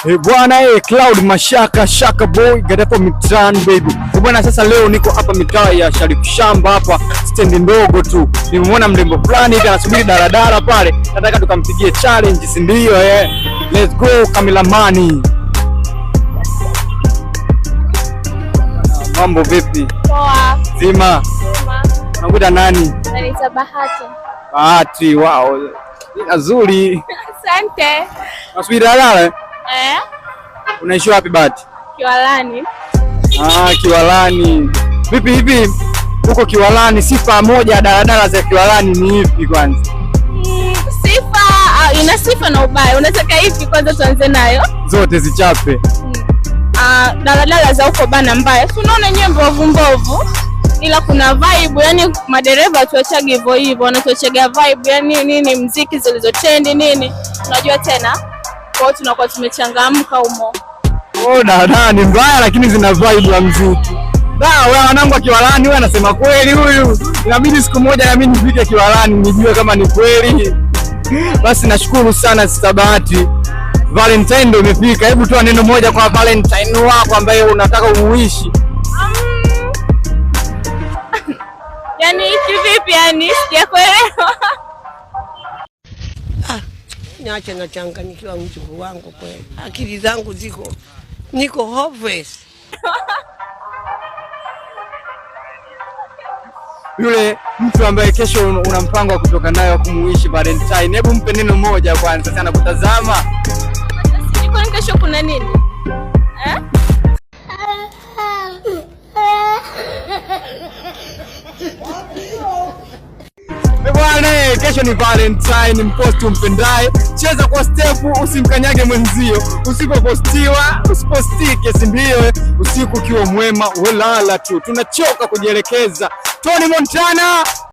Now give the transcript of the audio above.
Bwana Cloud Mashaka Shaka Boy Gadepo Mitran baby. Bwana sasa leo niko hapa mitaa ya Sharif Shamba hapa stand ndogo tu. Nimemwona mrembo fulani hivi anasubiri daladala pale. Nataka tukampigie challenge, si ndio Let's go Kamilamani. Mambo vipi? Poa. Zima. Unakuta nani? Naitwa Bahati. Bahati, wow. Nzuri. Asante. Unasubiri daladala? Unaishi wapi Bahati? Kiwalani. Kiwalani. Vipi hivi huko Kiwalani sifa moja ya daladala za Kiwalani ni ipi kwanza? Sifa ina sifa na ubaya. Unataka ipi kwanza tuanze nayo? Zote zichape. Daladala za huko bana mbaya. Unaona nyembo mbovu. Ila kuna vibe, yani madereva tuachage hivyo hivyo, wanatuachega vibe, yani nini muziki zilizotendi nini. Unajua tena? Kwa hiyo tunakuwa tumechangamka humo. Daladala ni mbaya lakini zina vibe la muziki. Wewe wanangu wa Kiwalani, wewe anasema kweli huyu. Inabidi siku moja na mimi nifike Kiwalani nijue kama ni kweli. Basi nashukuru sana Sister Bahati. Valentine ndio imefika. Hebu toa neno moja kwa Valentine wako ambaye unataka umuishi. Yani kivipi yani? Sijakuelewa. Niache nachanganyikiwa mjukuu wangu kweli. Akili zangu niko hopeless. Yule mtu ambaye kesho una mpango wa kutoka naye wa kumuishi Valentine, hebu mpe neno moja kwanza, sana kutazama. Sijui kesho kuna nini? Bwana, kesho ni Valentine, mposti umpendaye, cheza kwa step, usimkanyage mwenzio, usipopostiwa usipostike, si ndio? Usiku ukiwa mwema ulala tu, tunachoka kujielekeza. Tony Montana.